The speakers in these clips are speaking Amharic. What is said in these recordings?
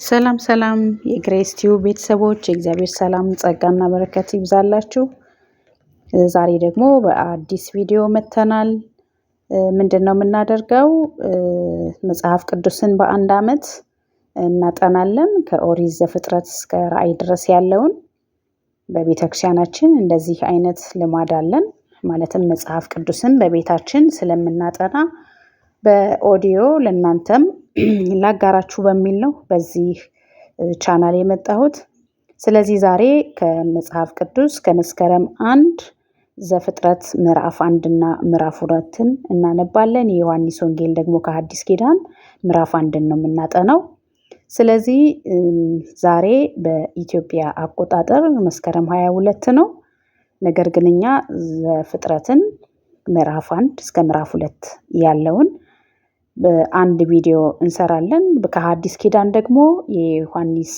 ሰላም ሰላም የግሬስ ቲዩብ ቤተሰቦች የእግዚአብሔር ሰላም ጸጋና በረከት ይብዛላችሁ። ዛሬ ደግሞ በአዲስ ቪዲዮ መተናል። ምንድነው የምናደርገው? መጽሐፍ ቅዱስን በአንድ አመት እናጠናለን። ከኦሪት ዘፍጥረት እስከ ራዕይ ድረስ ያለውን በቤተክርስቲያናችን እንደዚህ አይነት ልማድ አለን። ማለትም መጽሐፍ ቅዱስን በቤታችን ስለምናጠና በኦዲዮ ለእናንተም ላጋራችሁ በሚል ነው በዚህ ቻናል የመጣሁት። ስለዚህ ዛሬ ከመጽሐፍ ቅዱስ ከመስከረም 1 ዘፍጥረት ምዕራፍ 1 እና ምዕራፍ 2ን እናነባለን። የዮሐንስ ወንጌል ደግሞ ከሐዲስ ኪዳን ምዕራፍ 1 ነው የምናጠናው። ስለዚህ ዛሬ በኢትዮጵያ አቆጣጠር መስከረም 22 ነው። ነገር ግን እኛ ዘፍጥረትን ምዕራፍ 1 እስከ ምዕራፍ 2 ያለውን በአንድ ቪዲዮ እንሰራለን። ከሐዲስ ኪዳን ደግሞ የዮሐንስ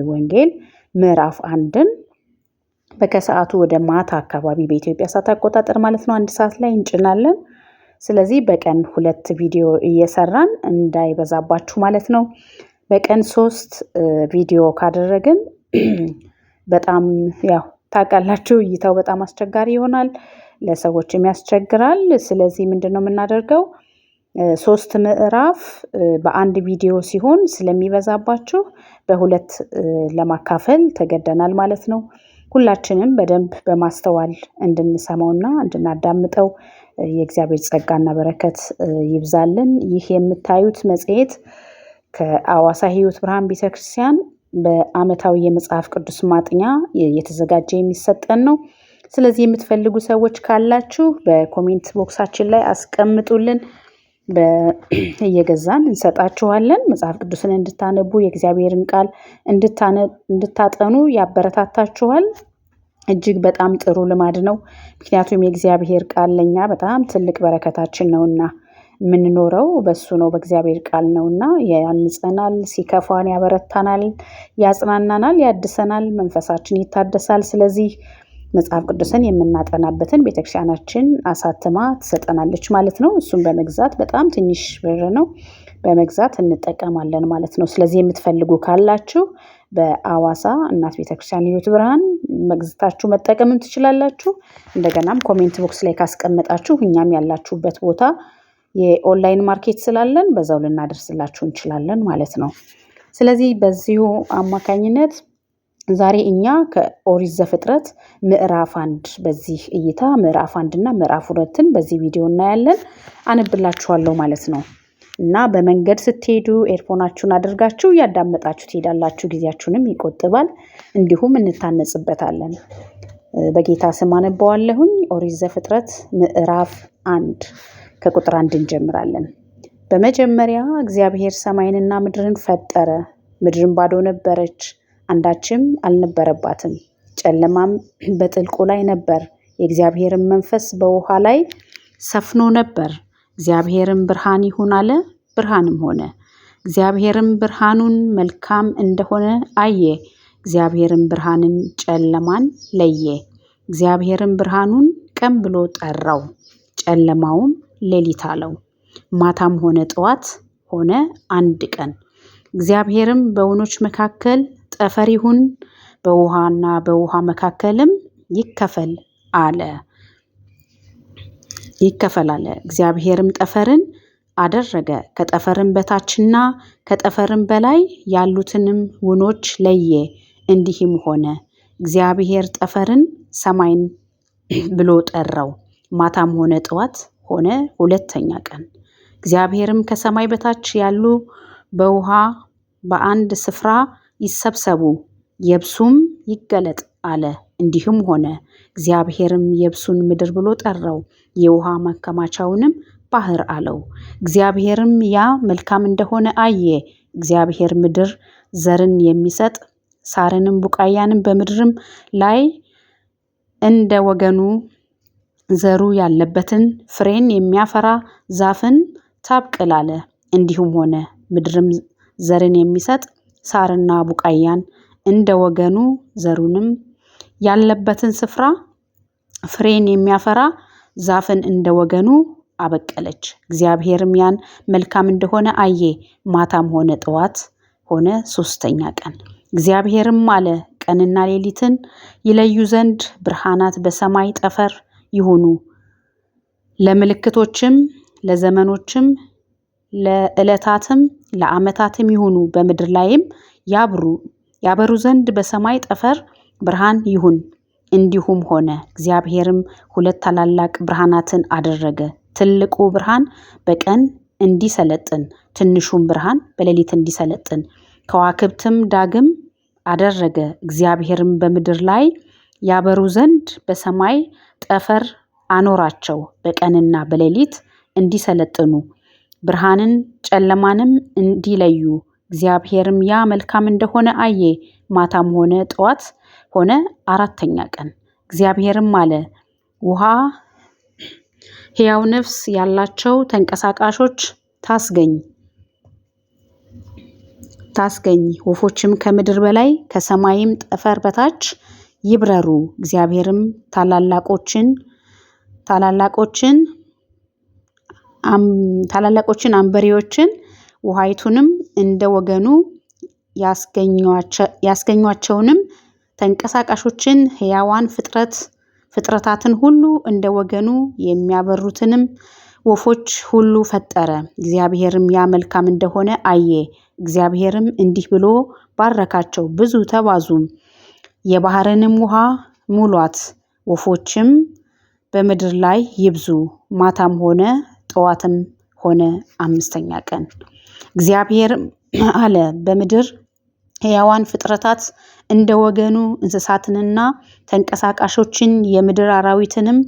ወንጌል ምዕራፍ 1ን በከሰዓቱ ወደ ማታ አካባቢ በኢትዮጵያ ሰዓት አቆጣጠር ማለት ነው 1 ሰዓት ላይ እንጭናለን። ስለዚህ በቀን 2 ቪዲዮ እየሰራን እንዳይበዛባችሁ ማለት ነው። በቀን 3 ቪዲዮ ካደረግን በጣም ታውቃላችሁ እይታው በጣም አስቸጋሪ ይሆናል፣ ለሰዎችም ያስቸግራል። ስለዚህ ምንድነው የምናደርገው? 3 ምዕራፍ በአንድ ቪዲዮ ሲሆን ስለሚበዛባችሁ በሁለት ለማካፈል ተገደናል ማለት ነው። ሁላችንም በደንብ በማስተዋል እንድንሰማውና እንድናዳምጠው የእግዚአብሔር ጸጋና በረከት ይብዛልን። ይህ የምታዩት መጽሔት ከአዋሳ ሕይወት ብርሃን ቤተክርስቲያን በአመታዊ የመጽሐፍ ቅዱስ ማጥኛ የተዘጋጀ የሚሰጠን ነው። ስለዚህ የምትፈልጉ ሰዎች ካላችሁ በኮሜንት ቦክሳችን ላይ አስቀምጡልን፣ እየገዛን እንሰጣችኋለን። መጽሐፍ ቅዱስን እንድታነቡ የእግዚአብሔርን ቃል እንድታጠኑ ያበረታታችኋል። እጅግ በጣም ጥሩ ልማድ ነው። ምክንያቱም የእግዚአብሔር ቃል ለኛ በጣም ትልቅ በረከታችን ነውና የምንኖረው በሱ ነው፣ በእግዚአብሔር ቃል ነውና ያንጸናል፣ ሲከፋን ያበረታናል፣ ያጽናናናል፣ ያድሰናል፣ መንፈሳችን ይታደሳል። ስለዚህ መጽሐፍ ቅዱስን የምናጠናበትን ቤተክርስቲያናችን አሳትማ ትሰጠናለች ማለት ነው። እሱም በመግዛት በጣም ትንሽ ብር ነው፣ በመግዛት እንጠቀማለን ማለት ነው። ስለዚህ የምትፈልጉ ካላችሁ በአዋሳ እናት ቤተክርስቲያን ሕይወት ብርሃን መግዛታችሁ መጠቀምን ትችላላችሁ። እንደገናም ኮሜንት ቦክስ ላይ ካስቀመጣችሁ እኛም ያላችሁበት ቦታ የኦንላይን ማርኬት ስላለን በዛው ልናደርስላችሁ እንችላለን ማለት ነው። ስለዚህ በዚሁ አማካኝነት ዛሬ እኛ ከኦሪት ዘፍጥረት ምዕራፍ 1 በዚህ እይታ ምዕራፍ 1 እና ምዕራፍ 2ን በዚህ ቪዲዮ እናያለን። አነብላችኋለሁ ማለት ነው። እና በመንገድ ስትሄዱ ኤርፎናችሁን አድርጋችሁ ያዳመጣችሁ ትሄዳላችሁ፣ ጊዜያችሁንም ይቆጥባል፣ እንዲሁም እንታነጽበታለን። በጌታ ስም አነባዋለሁኝ። ኦሪት ዘፍጥረት ምዕራፍ 1 ከቁጥር 1 እንጀምራለን። በመጀመሪያ እግዚአብሔር ሰማይንና ምድርን ፈጠረ። ምድርን ባዶ ነበረች፣ አንዳችም አልነበረባትም። ጨለማም በጥልቁ ላይ ነበር፣ የእግዚአብሔርን መንፈስ በውሃ ላይ ሰፍኖ ነበር። እግዚአብሔርም ብርሃን ይሁን አለ፣ ብርሃንም ሆነ። እግዚአብሔርም ብርሃኑን መልካም እንደሆነ አየ። እግዚአብሔርም ብርሃንን ጨለማን ለየ። እግዚአብሔርም ብርሃኑን ቀን ብሎ ጠራው፣ ጨለማውም ሌሊት አለው። ማታም ሆነ ጠዋት ሆነ አንድ ቀን። እግዚአብሔርም በወኖች መካከል ጠፈር ይሁን፣ በውሃና በውሃ መካከልም ይከፈል አለ። እግዚአብሔርም ጠፈርን አደረገ፣ ከጠፈርም በታችና ከጠፈርም በላይ ያሉትንም ውኖች ለየ። እንዲህም ሆነ፣ እግዚአብሔር ጠፈርን ሰማይን ብሎ ጠራው። ማታም ሆነ ጠዋት ሆነ ሁለተኛ ቀን። እግዚአብሔርም ከሰማይ በታች ያሉ በውሃ በአንድ ስፍራ ይሰብሰቡ፣ የብሱም ይገለጥ አለ። እንዲህም ሆነ። እግዚአብሔርም የብሱን ምድር ብሎ ጠራው፣ የውሃ ማከማቻውንም ባህር አለው። እግዚአብሔርም ያ መልካም እንደሆነ አየ። እግዚአብሔር ምድር ዘርን የሚሰጥ ሳርንም ቡቃያንም በምድርም ላይ እንደ ወገኑ ዘሩ ያለበትን ፍሬን የሚያፈራ ዛፍን ታብቅል አለ። እንዲሁም ሆነ። ምድርም ዘርን የሚሰጥ ሳርና ቡቃያን እንደ ወገኑ ዘሩንም ያለበትን ስፍራ ፍሬን የሚያፈራ ዛፍን እንደ ወገኑ አበቀለች። እግዚአብሔርም ያን መልካም እንደሆነ አየ። ማታም ሆነ ጠዋት ሆነ 3ኛ ቀን። እግዚአብሔርም አለ ቀንና ሌሊትን ይለዩ ዘንድ ብርሃናት በሰማይ ጠፈር ይሁኑ፣ ለምልክቶችም፣ ለዘመኖችም፣ ለዕለታትም፣ ለዓመታትም ይሁኑ፣ በምድር ላይም ያበሩ ዘንድ በሰማይ ጠፈር ብርሃን ይሁን። እንዲሁም ሆነ። እግዚአብሔርም 2 ታላላቅ ብርሃናትን አደረገ፣ ትልቁ ብርሃን በቀን እንዲሰለጥን፣ ትንሹም ብርሃን በሌሊት እንዲሰለጥን። ከዋክብትም ዳግም አደረገ። እግዚአብሔርም በምድር ላይ ያበሩ ዘንድ በሰማይ ጠፈር አኖራቸው፣ በቀንና በሌሊት እንዲሰለጥኑ፣ ብርሃንን ጨለማንም እንዲለዩ። እግዚአብሔርም ያ መልካም እንደሆነ አየ። ማታም ሆነ ጠዋት ሆነ 4ኛ ቀን። እግዚአብሔርም አለ ውሃ ሕያው ነፍስ ያላቸው ተንቀሳቃሾች ታስገኝ፣ ወፎችም ከምድር በላይ ከሰማይም ጠፈር በታች ይብረሩ። እግዚአብሔርም ታላላቆችን አንበሪዎችን ውሃይቱንም እንደ ወገኑ ያስገኟቸውንም ተንቀሳቃሾችን ሕያዋን ፍጥረታትን ሁሉ እንደ ወገኑ የሚያበሩትንም ወፎች ሁሉ ፈጠረ። እግዚአብሔርም ያ መልካም እንደሆነ አየ። እግዚአብሔርም እንዲህ ብሎ ባረካቸው፣ ብዙ ተባዙም፣ የባህርንም ውሃ ሙሏት፣ ወፎችም በምድር ላይ ይብዙ። ማታም ሆነ ጠዋትም ሆነ 5ኛ ቀን። እግዚአብሔርም አለ በምድር ሕያዋን ፍጥረታት እንደ ወገኑ እንስሳትንና ተንቀሳቃሾችን የምድር አራዊትንም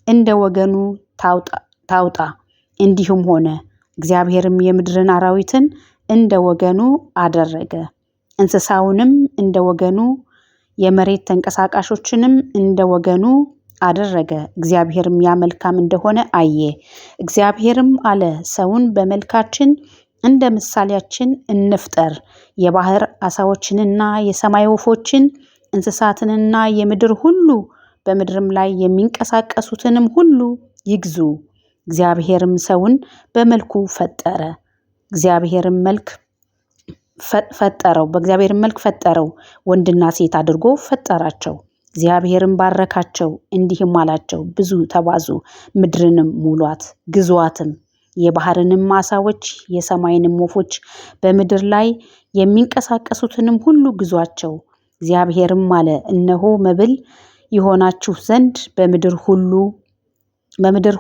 እንደ ወገኑ ታውጣ። እንዲሁም ሆነ። እግዚአብሔርም የምድርን አራዊትን እንደ ወገኑ አደረገ፣ እንስሳውንም እንደ ወገኑ፣ የመሬት ተንቀሳቃሾችንም እንደ ወገኑ አደረገ። እግዚአብሔርም ያ መልካም እንደሆነ አየ። እግዚአብሔርም አለ ሰውን በመልካችን እንደ ምሳሌያችን እንፍጠር፣ የባህር ዓሣዎችንና የሰማይ ወፎችን፣ እንስሳትንና የምድር ሁሉ፣ በምድርም ላይ የሚንቀሳቀሱትንም ሁሉ ይግዙ። እግዚአብሔርም ሰውን በመልኩ ፈጠረ፣ በእግዚአብሔርም መልክ ፈጠረው፣ ወንድና ሴት አድርጎ ፈጠራቸው። እግዚአብሔርም ባረካቸው፣ እንዲህም አላቸው፣ ብዙ ተባዙ፣ ምድርንም ሙሏት፣ ግዙአትም፣ የባህርንም ዓሣዎች፣ የሰማይንም ወፎች፣ በምድር ላይ የሚንቀሳቀሱትንም ሁሉ ግዟቸው። እግዚአብሔርም አለ እነሆ መብል ይሆናችሁ ዘንድ በምድር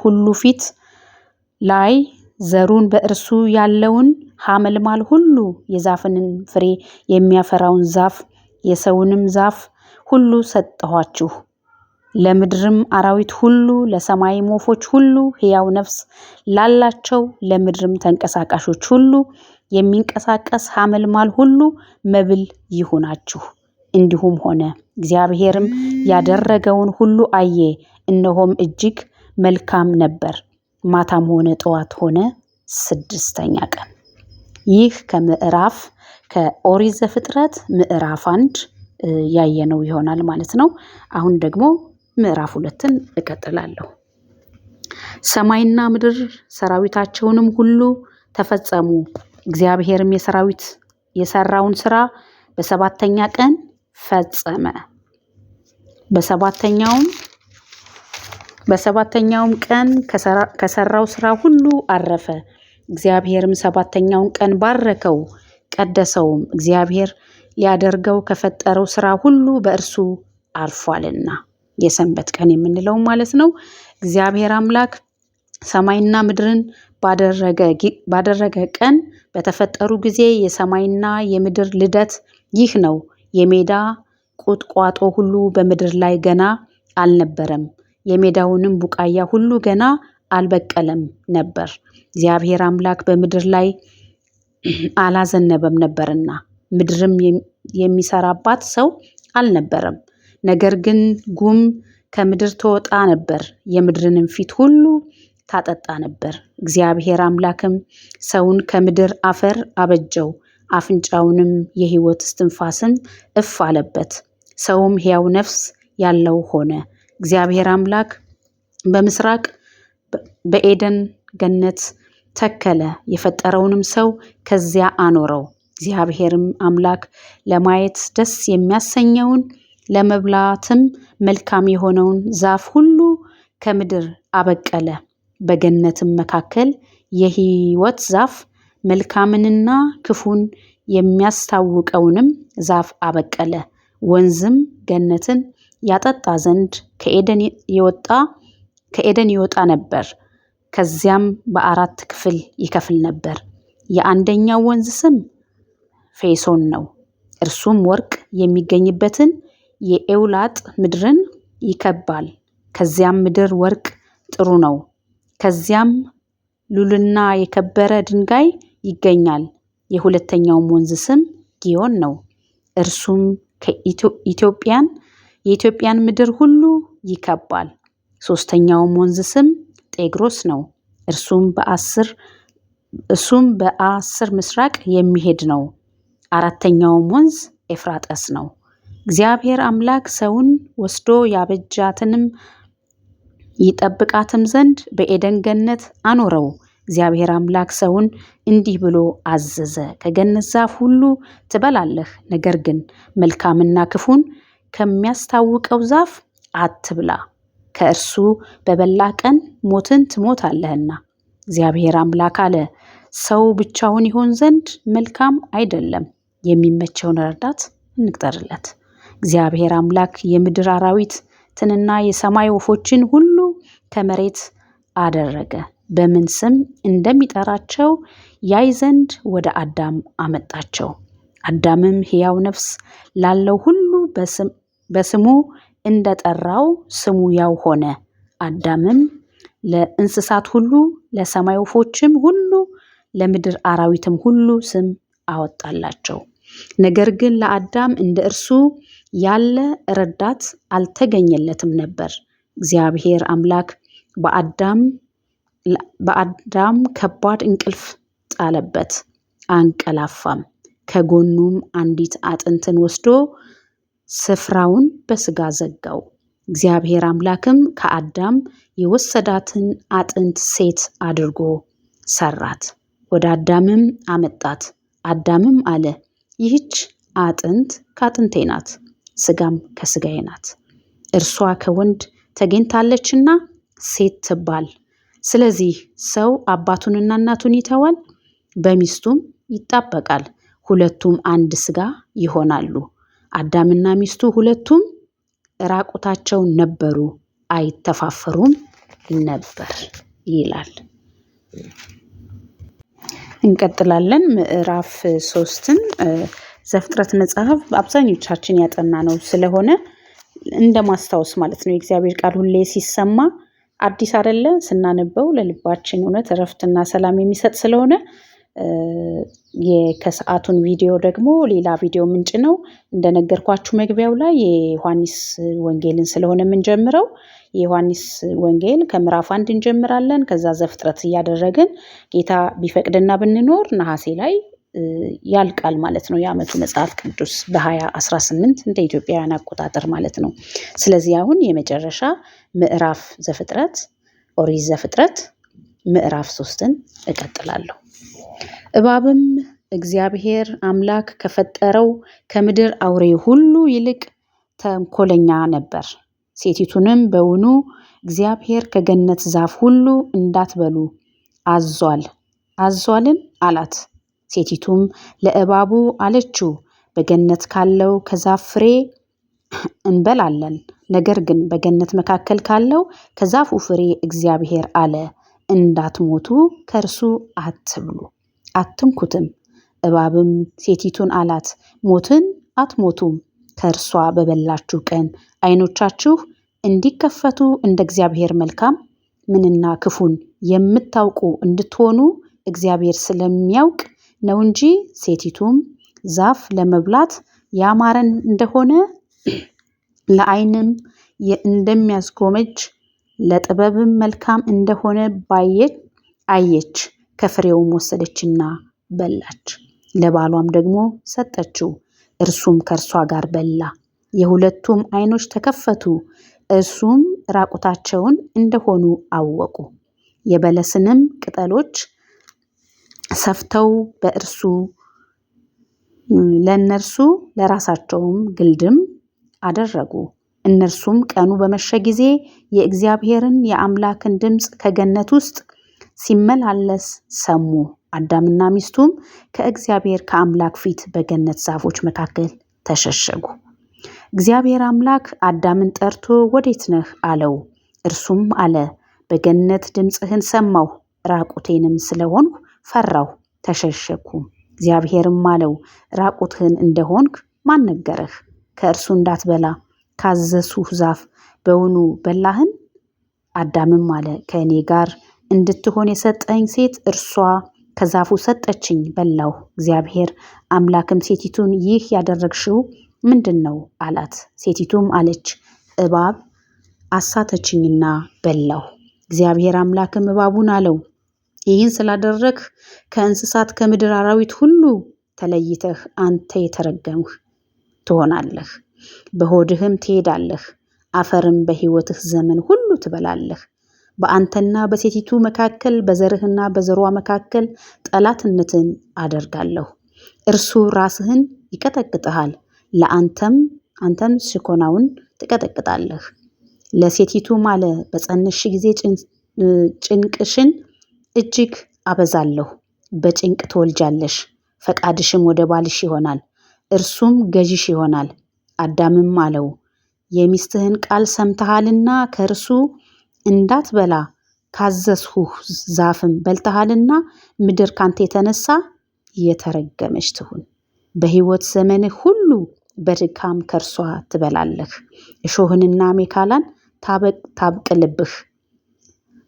ሁሉ ፊት ላይ ዘሩን በእርሱ ያለውን ሐመልማል ሁሉ፣ የዛፍንን ፍሬ የሚያፈራውን ዛፍ፣ የሰውንም ዛፍ ሁሉ ሰጠኋችሁ። ለምድርም አራዊት ሁሉ፣ ለሰማይም ወፎች ሁሉ፣ ሕያው ነፍስ ላላቸው፣ ለምድርም ተንቀሳቃሾች ሁሉ የሚንቀሳቀስ ሐመልማል ሁሉ መብል ይሁናችሁ። እንዲሁም ሆነ። እግዚአብሔርም ያደረገውን ሁሉ አየ፣ እነሆም እጅግ መልካም ነበር። ማታም ሆነ ጠዋት ሆነ 6ኛ ቀን። ይህ ከኦሪት ዘፍጥረት ምዕራፍ 1 ያየነው ይሆናል ማለት ነው። አሁን ደግሞ ምዕራፍ 2ን እቀጥላለሁ። ሰማይና ምድር ሰራዊታቸውንም ሁሉ ተፈጸሙ። እግዚአብሔርም የሰራውን ስራ በ7ኛ ቀን ፈጸመ። በሰባተኛውም ቀን ከሰራው ስራ ሁሉ አረፈ። እግዚአብሔርም 7ኛውን ቀን ባረከው ቀደሰውም፣ እግዚአብሔር ሊያደርገው ከፈጠረው ስራ ሁሉ በእርሱ አርፏልና። የሰንበት ቀን የምንለው ማለት ነው። እግዚአብሔር አምላክ ሰማይና ምድርን ባደረገ ቀን በተፈጠሩ ጊዜ የሰማይና የምድር ልደት ይህ ነው። የሜዳ ቁጥቋጦ ሁሉ በምድር ላይ ገና አልነበረም፣ የሜዳውንም ቡቃያ ሁሉ ገና አልበቀለም ነበር። እግዚአብሔር አምላክ በምድር ላይ አላዘነበም ነበርና ምድርም የሚሰራባት ሰው አልነበረም። ነገር ግን ጉም ከምድር ትወጣ ነበር፣ የምድርንም ፊት ሁሉ ታጠጣ ነበር። እግዚአብሔር አምላክም ሰውን ከምድር አፈር አበጀው፣ አፍንጫውንም የሕይወት እስትንፋስን እፍ አለበት፣ ሰውም ሕያው ነፍስ ያለው ሆነ። እግዚአብሔር አምላክ በምስራቅ በኤደን ገነት ተከለ፣ የፈጠረውንም ሰው ከዚያ አኖረው። እግዚአብሔርም አምላክ ለማየት ደስ የሚያሰኘውን ለመብላትም መልካም የሆነውን ዛፍ ሁሉ ከምድር አበቀለ። በገነትም መካከል የሕይወት ዛፍ መልካምንና ክፉን የሚያስታውቀውንም ዛፍ አበቀለ። ወንዝም ገነትን ያጠጣ ዘንድ ከኤደን ይወጣ ነበር። ከዚያም በአራት ክፍል ይከፍል ነበር። የአንደኛው ወንዝ ስም ፌሶን ነው። እርሱም ወርቅ የሚገኝበትን የኤውላጥ ምድርን ይከባል። ከዚያም ምድር ወርቅ ጥሩ ነው። ከዚያም ሉልና የከበረ ድንጋይ ይገኛል። የሁለተኛውም ወንዝ ስም ጊዮን ነው። እርሱም የኢትዮጵያን ምድር ሁሉ ይከባል። ሶስተኛውም ወንዝ ስም ጤግሮስ ነው። እርሱም በአስር ምስራቅ የሚሄድ ነው። አራተኛውም ወንዝ ኤፍራጠስ ነው። እግዚአብሔር አምላክ ሰውን ወስዶ ያበጃትንም ይጠብቃትም ዘንድ በኤደን ገነት አኖረው። እግዚአብሔር አምላክ ሰውን እንዲህ ብሎ አዘዘ፣ ከገነት ዛፍ ሁሉ ትበላለህ፣ ነገር ግን መልካምና ክፉን ከሚያስታውቀው ዛፍ አትብላ፣ ከእርሱ በበላህ ቀን ሞትን ትሞታለህና። እግዚአብሔር አምላክ አለ፣ ሰው ብቻውን ይሆን ዘንድ መልካም አይደለም፣ የሚመቸውን ረዳት እንቅጠርለት። እግዚአብሔር አምላክ የምድር አራዊትንና የሰማይ ወፎችን ሁሉ ከመሬት አደረገ፣ በምን ስም እንደሚጠራቸው ያይ ዘንድ ወደ አዳም አመጣቸው። አዳምም ሕያው ነፍስ ላለው ሁሉ በስሙ እንደጠራው ስሙ ያው ሆነ። አዳምም ለእንስሳት ሁሉ፣ ለሰማይ ወፎችም ሁሉ፣ ለምድር አራዊትም ሁሉ ስም አወጣላቸው። ነገር ግን ለአዳም እንደ እርሱ ያለ ረዳት አልተገኘለትም ነበር። እግዚአብሔር አምላክ በአዳም ከባድ እንቅልፍ ጣለበት፣ አንቀላፋም። ከጎኑም አንዲት አጥንትን ወስዶ ስፍራውን በሥጋ ዘጋው። እግዚአብሔር አምላክም ከአዳም የወሰዳትን አጥንት ሴት አድርጎ ሰራት፣ ወደ አዳምም አመጣት። አዳምም አለ፣ ይህች አጥንት ከአጥንቴ ናት፣ ሥጋም ከሥጋዬ ናት። እርሷ ከወንድ ተገኝታለችና ሴት ትባል። ስለዚህ ሰው አባቱንና እናቱን ይተዋል፣ በሚስቱም ይጣበቃል፣ ሁለቱም አንድ ሥጋ ይሆናሉ። አዳምና ሚስቱ ሁለቱም ራቁታቸውን ነበሩ፣ አይተፋፈሩም ነበር ይላል። እንቀጥላለን። ምዕራፍ 3ን ዘፍጥረት መጽሐፍ አብዛኞቻችን ያጠና ነው ስለሆነ እንደ ማስታወስ ማለት ነው። የእግዚአብሔር ቃል ሁሌ ሲሰማ አዲስ አይደለ፣ ስናነበው ለልባችን እውነት እረፍትና ሰላም የሚሰጥ ስለሆነ ከሰዓቱን ቪዲዮ ደግሞ ሌላ ቪዲዮ ምንጭ ነው። እንደነገርኳችሁ መግቢያው ላይ የዮሐንስ ወንጌልን ስለሆነ የምንጀምረው የዮሐንስ ወንጌል ከምዕራፍ 1 እንጀምራለን። ከዛ ዘፍጥረት እያደረግን ጌታ ቢፈቅድና ብንኖር ነሐሴ ላይ ያልቃል ማለት ነው የዓመቱ መጽሐፍ ቅዱስ በ2018 እንደ ኢትዮጵያውያን አቆጣጠር ማለት ነው። ስለዚህ አሁን የመጨረሻ ምዕራፍ ዘፍጥረት ኦሪት ዘፍጥረት ምዕራፍ 3ን እቀጥላለሁ። እባብም እግዚአብሔር አምላክ ከፈጠረው ከምድር አውሬ ሁሉ ይልቅ ተንኮለኛ ነበር። ሴቲቱንም በውኑ እግዚአብሔር ከገነት ዛፍ ሁሉ እንዳትበሉ አዟልን አላት። ሴቲቱም ለእባቡ አለችው፣ በገነት ካለው ከዛፍ ፍሬ እንበላለን፣ ነገር ግን በገነት መካከል ካለው ከዛፉ ፍሬ እግዚአብሔር አለ፣ እንዳትሞቱ ከእርሱ አትብሉ፣ አትንኩትም። እባብም ሴቲቱን አላት፣ ሞትን አትሞቱም፣ ከእርሷ በበላችሁ ቀን ዓይኖቻችሁ እንዲከፈቱ እንደ እግዚአብሔር መልካም ምንና ክፉን የምታውቁ እንድትሆኑ እግዚአብሔር ስለሚያውቅ ነው እንጂ። ሴቲቱም ዛፍ ለመብላት ያማረ እንደሆነ ለዓይንም እንደሚያስጎመጅ ለጥበብም መልካም እንደሆነ አየች፣ ከፍሬውም ወሰደችና በላች፣ ለባሏም ደግሞ ሰጠችው፣ እርሱም ከእርሷ ጋር በላ። የሁለቱም ዓይኖች ተከፈቱ፣ እርሱም ራቁታቸውን እንደሆኑ አወቁ። የበለስንም ቅጠሎች ሰፍተው ለእነርሱ ለራሳቸውም ግልድም አደረጉ። እነርሱም ቀኑ በመሸ ጊዜ የእግዚአብሔርን የአምላክን ድምፅ ከገነት ውስጥ ሲመላለስ ሰሙ። አዳምና ሚስቱም ከእግዚአብሔር ከአምላክ ፊት በገነት ዛፎች መካከል ተሸሸጉ። እግዚአብሔር አምላክ አዳምን ጠርቶ ወዴት ነህ አለው። እርሱም አለ፣ በገነት ድምፅህን ሰማሁ፣ ራቁቴንም ስለሆንኩ ፈራሁ፣ ተሸሸኩ። እግዚአብሔርም አለው፣ ራቁትህን እንደሆንክ ማን ነገረህ? ከእርሱ እንዳትበላ ካዘዝሁህ ዛፍ በውኑ በላህን? አዳምም አለ፣ ከእኔ ጋር እንድትሆን የሰጠኝ ሴት እርሷ ከዛፉ ሰጠችኝ፣ በላሁ። እግዚአብሔር አምላክም ሴቲቱን ይህ ያደረግሽው ምንድን ነው አላት። ሴቲቱም አለች፣ እባብ አሳተችኝና በላሁ። እግዚአብሔር አምላክም እባቡን አለው፣ ይህን ስላደረግህ ከእንስሳት ከምድር አራዊት ሁሉ ተለይተህ አንተ የተረገምህ ትሆናለህ፣ በሆድህም ትሄዳለህ፣ አፈርም በሕይወትህ ዘመን ሁሉ ትበላለህ። በአንተና በሴቲቱ መካከል በዘርህና በዘሯ መካከል ጠላትነትን አደርጋለሁ። እርሱ ራስህን ይቀጠቅጥሃል፣ አንተም ሽኮናውን ትቀጠቅጣለህ። ለሴቲቱም አለ፣ በፀነስሽ ጊዜ ጭንቅሽን እጅግ አበዛለሁ፣ በጭንቅ ትወልጃለሽ፣ ፈቃድሽም ወደ ባልሽ ይሆናል፣ እርሱም ገዥሽ ይሆናል። አዳምም አለው፣ የሚስትህን ቃል ሰምተሃልና ከእርሱ እንዳትበላ ካዘዝሁህ ዛፍም በልተሃልና ምድር ካንተ የተነሳ የተረገመች ትሁን። በሕይወት ዘመንህ ሁሉ በድካም ከእርሷ ትበላለህ። እሾህንና አሜከላን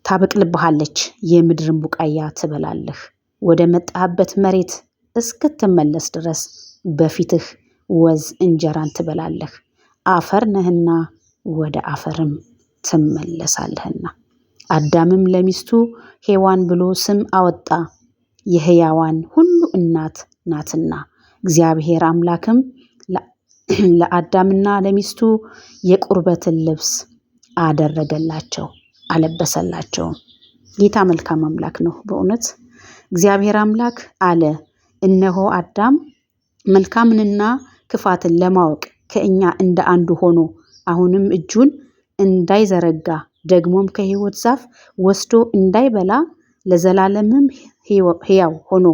ታበቅልብሃለች፣ የምድርን ቡቃያ ትበላለህ። ወደ መጣህበት መሬት እስክትመለስ ድረስ በፊትህ ወዝ እንጀራን ትበላለህ። አፈር ነህና ወደ አፈርም ትመለሳለህና። አዳምም ለሚስቱ ሔዋን ብሎ ስም አወጣ፣ የሕያዋን ሁሉ እናት ናትና። እግዚአብሔር አምላክም ለአዳምና ለሚስቱ የቁርበትን ልብስ አደረገላቸው፣ አለበሰላቸው። ጌታ መልካም አምላክ ነው በእውነት። እግዚአብሔር አምላክ አለ፣ እነሆ አዳም መልካምንና ክፋትን ለማወቅ ከእኛ እንደ አንዱ ሆኖ አሁንም እጁን እንዳይዘረጋ ደግሞም ከሕይወት ዛፍ ወስዶ እንዳይበላ ለዘላለምም ሕያው ሆኖ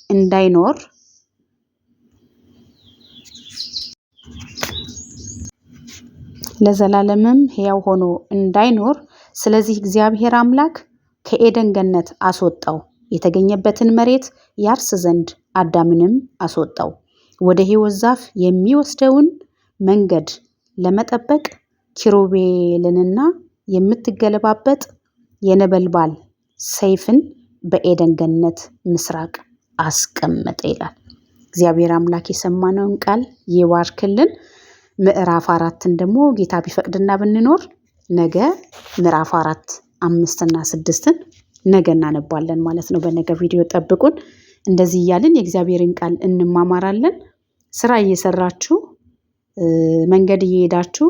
እንዳይኖር ስለዚህ እግዚአብሔር አምላክ ከኤደን ገነት አስወጣው። የተገኘበትን መሬት ያርስ ዘንድ አዳምንም አስወጣው። ወደ ሕይወት ዛፍ የሚወስደውን መንገድ ለመጠበቅ ኪሩቤልንና የምትገለባበጥ የነበልባል ሰይፍን በኤደን ገነት ምስራቅ አስቀመጠ ይላል። እግዚአብሔር አምላክ የሰማነውን ቃል ይባርክልን። ምዕራፍ 4ን ደግሞ ጌታ ቢፈቅድና ብንኖር ነገ ምዕራፍ 4፣ 5 እና 6ን ነገ እናነባለን ማለት ነው። በነገ ቪዲዮ ጠብቁን። እንደዚህ እያልን የእግዚአብሔርን ቃል እንማማራለን። ስራ እየሰራችሁ መንገድ እየሄዳችሁ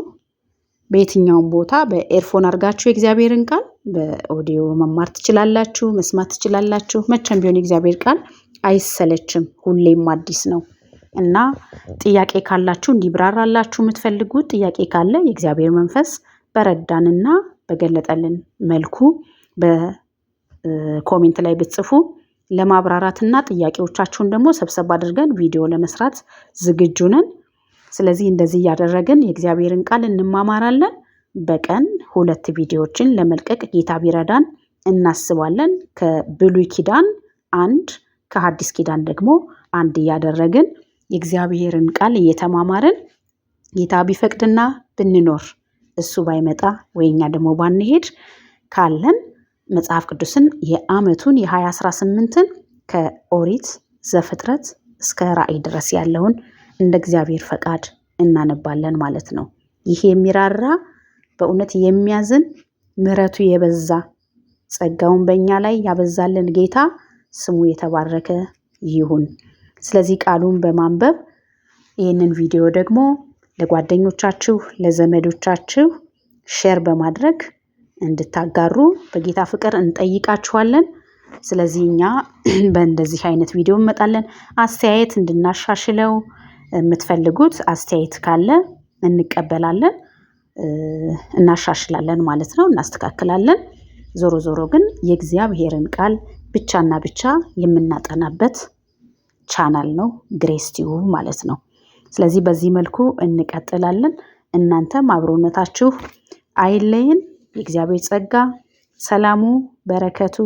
በየትኛውም ቦታ በኤርፎን አድርጋችሁ የእግዚአብሔርን ቃል በኦዲዮ መማር ትችላላችሁ፣ መስማት ትችላላችሁ። መቼም ቢሆን የእግዚአብሔር ቃል አይሰለችም፣ ሁሌም አዲስ ነው እና ጥያቄ ካላችሁ እንዲብራራላችሁ የምትፈልጉት ጥያቄ ካለ የእግዚአብሔር መንፈስ በረዳንና በገለጠልን መልኩ በኮሜንት ላይ ብትጽፉ ለማብራራትና ጥያቄዎቻችሁን ደግሞ ሰብሰብ አድርገን ቪዲዮ ለመስራት ዝግጁ ነን። ስለዚህ እንደዚህ እያደረግን የእግዚአብሔርን ቃል እንማማራለን። በቀን 2 ቪዲዮዎችን ለመልቀቅ ጌታ ቢረዳን እናስባለን። ከብሉይ ኪዳን 1 ከሐዲስ ኪዳን ደግሞ 1 እያደረግን የእግዚአብሔርን ቃል እየተማማርን ጌታ ቢፈቅድና ብንኖር እሱ ባይመጣ ወይኛ ደግሞ ባንሄድ ካለን መጽሐፍ ቅዱስን የዓመቱን የ2018ን ከኦሪት ዘፍጥረት እስከ ራእይ ድረስ ያለውን እንደ እግዚአብሔር ፈቃድ እናነባለን ማለት ነው። ይሄ የሚራራ በእውነት የሚያዝን ምሕረቱ የበዛ ጸጋውን በእኛ ላይ ያበዛልን ጌታ ስሙ የተባረከ ይሁን። ስለዚህ ቃሉን በማንበብ ይህንን ቪዲዮ ደግሞ ለጓደኞቻችሁ፣ ለዘመዶቻችሁ ሼር በማድረግ እንድታጋሩ በጌታ ፍቅር እንጠይቃችኋለን። ስለዚህ እኛ በእንደዚህ አይነት ቪዲዮ እንመጣለን። አስተያየት እንድናሻሽለው የምትፈልጉት አስተያየት ካለ እንቀበላለን፣ እናሻሽላለን ማለት ነው፣ እናስተካክላለን። ዞሮ ዞሮ ግን የእግዚአብሔርን ቃል ብቻና ብቻ የምናጠናበት ቻናል ነው ግሬስ ቲዩብ ማለት ነው። ስለዚህ በዚህ መልኩ እንቀጥላለን። እናንተም አብሮነታችሁ አይለይን። የእግዚአብሔር ጸጋ፣ ሰላሙ፣ በረከቱ፣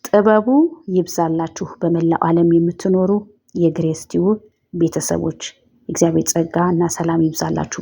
ጥበቡ ይብዛላችሁ። በመላው ዓለም የምትኖሩ የግሬስ ቲዩብ ቤተሰቦች እግዚአብሔር ጸጋ እና ሰላም ይብዛላችሁ።